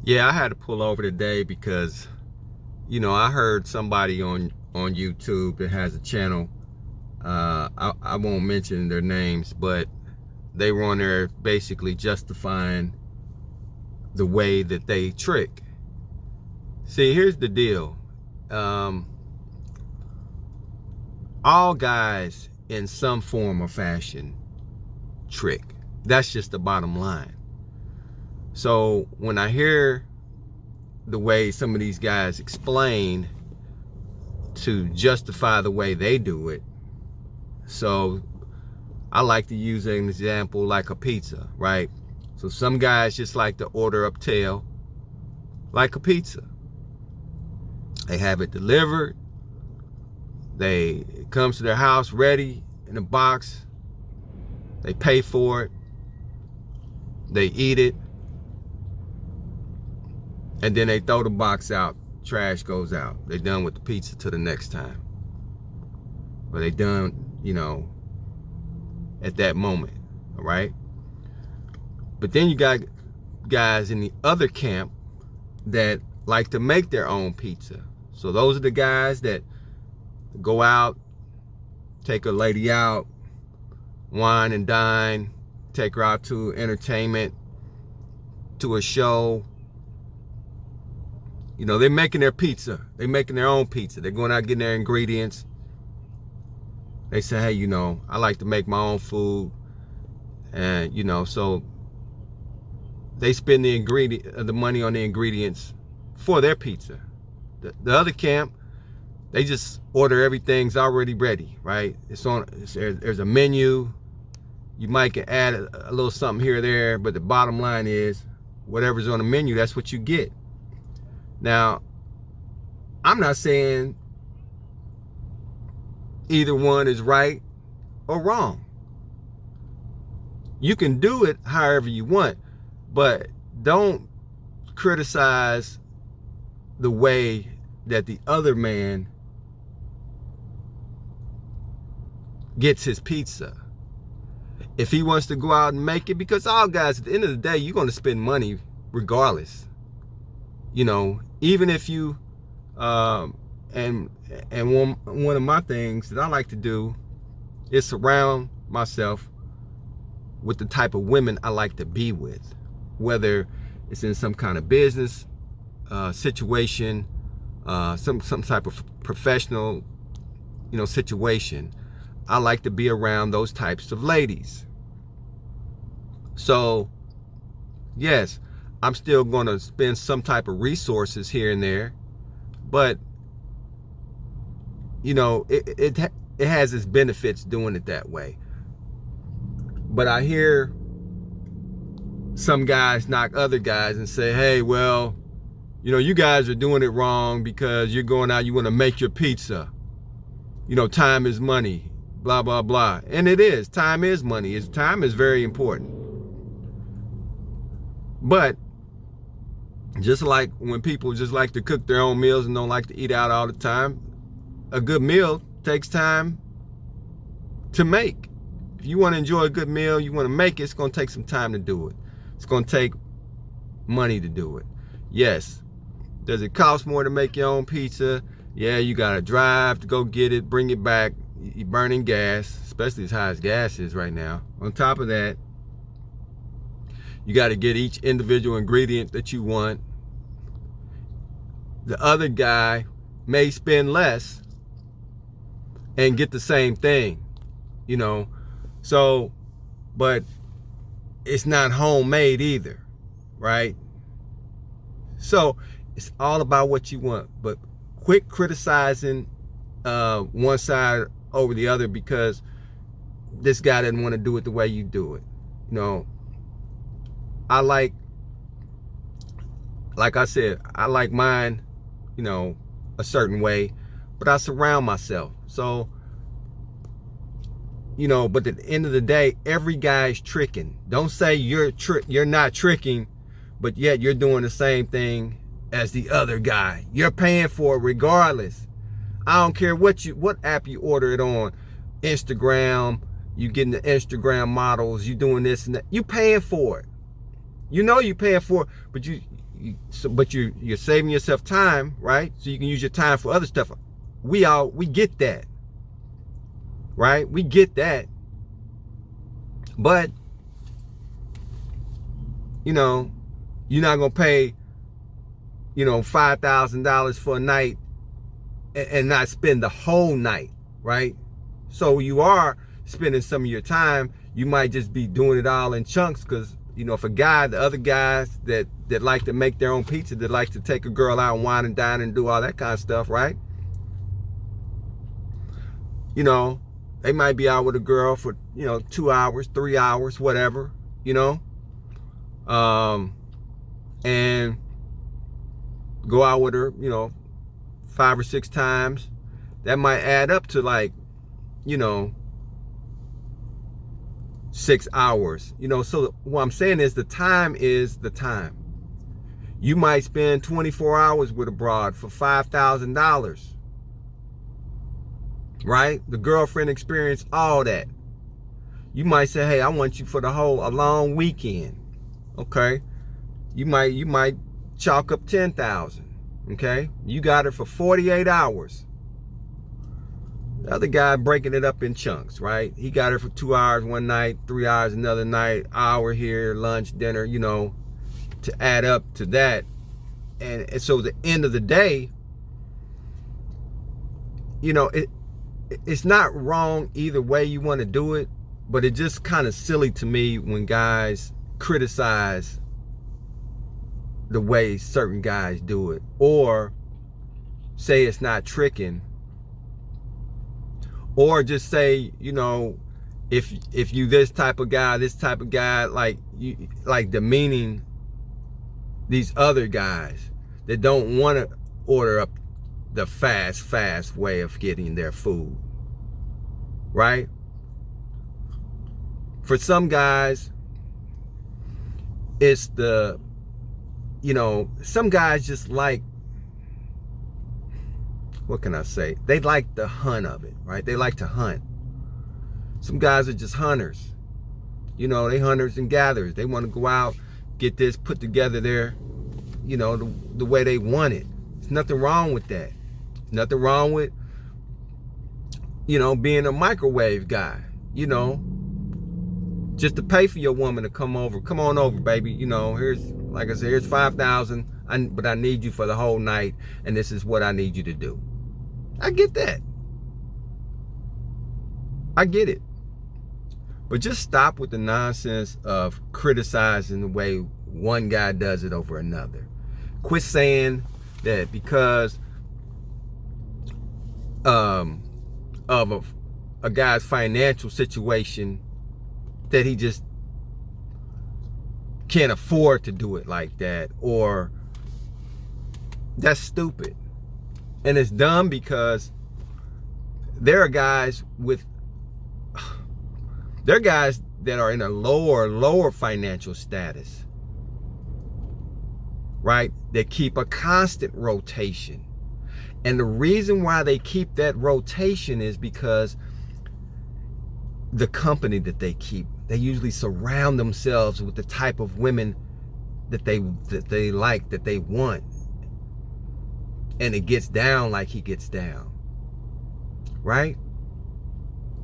Yeah, I had to pull over today because, I heard somebody on YouTube that has a channel. I won't mention their names, but they were on there basically justifying the way that they trick. See, here's the deal. Um, all guys in some form or fashion trick. That's just the bottom line. So when I hear the way some of these guys explain to justify the way they do it, so I like to use an example like a pizza, right? So some guys just like to order up tail like a pizza. They have it delivered. It comes to their house ready in a box. They pay for it. They eat it. And then they throw the box out. Trash goes out. They're done with the pizza till the next time. Or they done, at that moment. All right? But then you got guys in the other camp that like to make their own pizza. So those are the guys that go out, take a lady out, wine and dine, take her out to entertainment, to a show. They're making their pizza. They're making their own pizza. They're going out getting their ingredients. They say, hey, I like to make my own food. And, so they spend the money on the ingredients for their pizza. The other camp, they just order everything's already ready, right? There's a menu. You might can add a little something here or there, but the bottom line is whatever's on the menu, that's what you get. Now, I'm not saying either one is right or wrong. You can do it however you want, but don't criticize the way that the other man gets his pizza. If he wants to go out and make it, because all guys, at the end of the day, you're going to spend money regardless. Even if you, and one of my things that I like to do is surround myself with the type of women I like to be with, whether it's in some kind of business situation, some type of professional, situation. I like to be around those types of ladies. So, yes, I'm still going to spend some type of resources here and there, but it has its benefits doing it that way. But I hear some guys knock other guys and say, hey, well, you guys are doing it wrong because you're going out, you want to make your pizza. Time is money, blah, blah, blah. And it is. Time is money. Time is very important. But just like when people just like to cook their own meals and don't like to eat out all the time, a good meal takes time to make. If you want to enjoy a good meal, you want to make it, it's going to take some time to do it. It's going to take money to do it. Yes. Does it cost more to make your own pizza? Yeah, you got to drive to go get it, bring it back. You're burning gas, especially as high as gas is right now. On top of that, you got to get each individual ingredient that you want. The other guy may spend less and get the same thing, So, but it's not homemade either, right? So it's all about what you want. But quit criticizing one side over the other because this guy didn't want to do it the way you do it. I like I said, I like mine, a certain way, but I surround myself. So, but at the end of the day, every guy's tricking. Don't say you're not tricking, but yet you're doing the same thing as the other guy. You're paying for it regardless. I don't care what app you order it on. Instagram, you getting the Instagram models, you doing this and that. You paying for it. You're paying for it, but but you're saving yourself time, right? So you can use your time for other stuff. We get that, right? We get that. But, you know, you're not going to pay, you know, $5,000 for a night and not spend the whole night, right? So you are spending some of your time. You might just be doing it all in chunks because, you know, if a guy, the other guys that like to make their own pizza, that like to take a girl out and wine and dine and do all that kind of stuff, right? You know, they might be out with a girl for, you know, 2 hours, 3 hours, whatever, you know, and go out with her, you know, 5 or 6 times. That might add up to like, you know, 6 hours, you know. So what I'm saying is the time is the time. You might spend 24 hours with a broad for $5,000, right? The girlfriend experience, all that. You might say, hey, I want you for a long weekend. Okay. You might chalk up 10,000. Okay. You got her for 48 hours. The other guy breaking it up in chunks, right? He got her for 2 hours one night, 3 hours another night, hour here, lunch, dinner, you know, to add up to that. And so at the end of the day, you know, it's not wrong either way you want to do it, but it's just kind of silly to me when guys criticize the way certain guys do it, or say it's not tricking, or just say, you know, if you this type of guy, like you like demeaning these other guys that don't want to order up the fast way of getting their food, right? For some guys, it's the, you know, some guys just like, what can I say? They like the hunt of it, right? They like to hunt. Some guys are just hunters. You know, they hunters and gatherers. They want to go out, get this put together there, you know, the way they want it. There's nothing wrong with that. Nothing wrong with, you know, being a microwave guy, you know, just to pay for your woman to come over. Come on over, baby. You know, here's, like I said, here's 5,000, but I need you for the whole night, and this is what I need you to do. I get that. I get it. But just stop with the nonsense of criticizing the way one guy does it over another. Quit saying that because of a guy's financial situation that he just can't afford to do it like that, or that's stupid. And it's dumb because there are guys that are in a lower financial status, right? They keep a constant rotation. And the reason why they keep that rotation is because the company that they keep, they usually surround themselves with the type of women that they like, that they want. And it gets down like he gets down, right?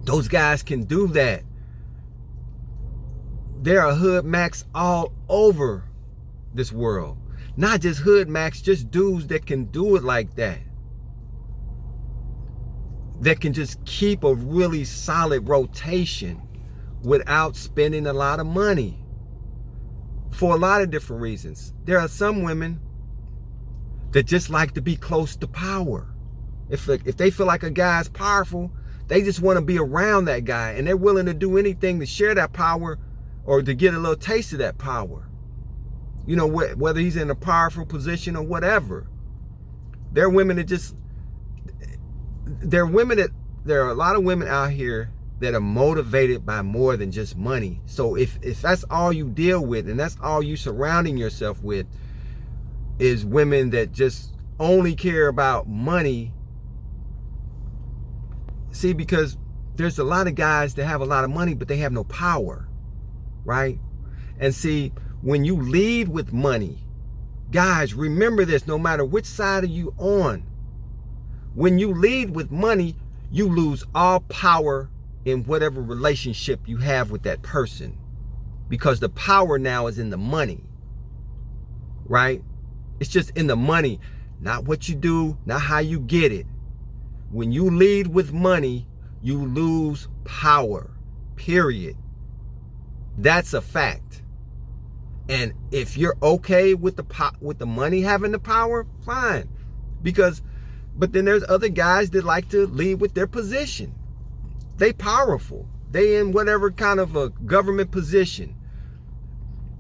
Those guys can do that. There are hood Macs all over this world. Not just hood Macs, just dudes that can do it like that. That can just keep a really solid rotation without spending a lot of money. For a lot of different reasons. There are some women that just like to be close to power. If they feel like a guy's powerful, they just want to be around that guy, and they're willing to do anything to share that power or to get a little taste of that power. You know, whether he's in a powerful position or whatever. There are women that just, there are a lot of women out here that are motivated by more than just money. So if that's all you deal with, and that's all you surrounding yourself with, is women that just only care about money. See, because there's a lot of guys that have a lot of money, but they have no power, right? And see, when you lead with money, Guys, remember this, no matter which side are you on. When you lead with money, you lose all power in whatever relationship you have with that person, because the power now is in the money, right? It's just in the money, not what you do, not how you get it. When you lead with money, you lose power, period. That's a fact. And if you're okay with the money having the power, fine. But then there's other guys that like to lead with their position. They powerful. They in whatever kind of a government position.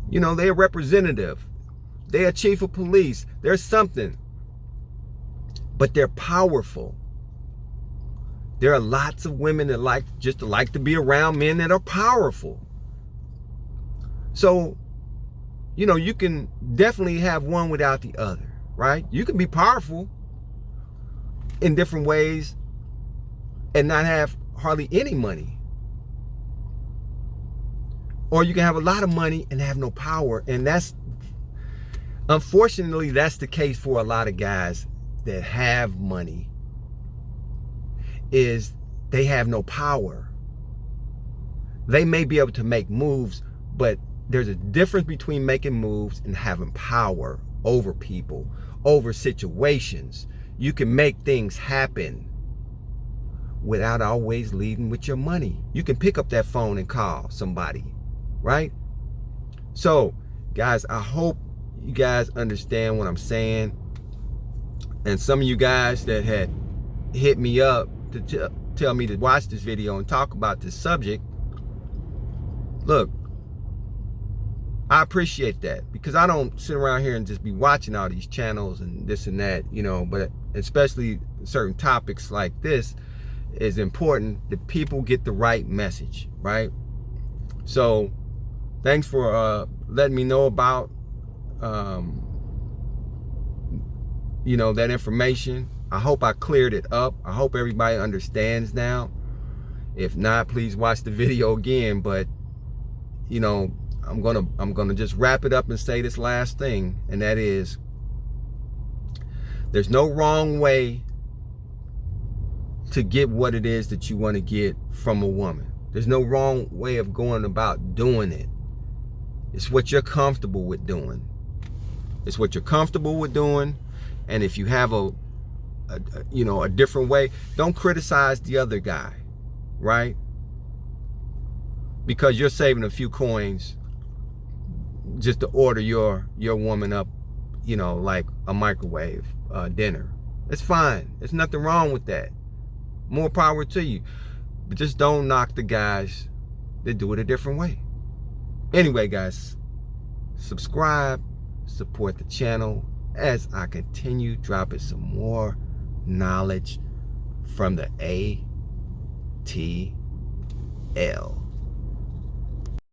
You know, they're a representative. They're a chief of police. They're something. But they're powerful. There are lots of women that like to be around men that are powerful. So, you know, you can definitely have one without the other, right? You can be powerful in different ways and not have hardly any money. Or you can have a lot of money and have no power. And unfortunately, that's the case for a lot of guys that have money, is they have no power. They may be able to make moves, but there's a difference between making moves and having power over people, over situations. You can make things happen without always leading with your money. You can pick up that phone and call somebody, right? So, guys, I hope you guys understand what I'm saying. And some of you guys that had hit me up to tell me to watch this video and talk about this subject, look, I appreciate that, because I don't sit around here and just be watching all these channels and this and that, you know, but especially certain topics like this is important that people get the right message, right? So thanks for letting me know about you know, that information. I hope I cleared it up. I hope everybody understands now. If not, please watch the video again. But you know, I'm gonna just wrap it up and say this last thing, and that is, there's no wrong way to get what it is that you want to get from a woman. There's no wrong way of going about doing it. It's what you're comfortable with doing. It's what you're comfortable with doing. And if you have a different way, don't criticize the other guy, right? Because you're saving a few coins just to order your woman up, you know, like a microwave dinner. It's fine. There's nothing wrong with that. More power to you. But just don't knock the guys that do it a different way. Anyway, guys, subscribe, support the channel as I continue dropping some more knowledge from the ATL.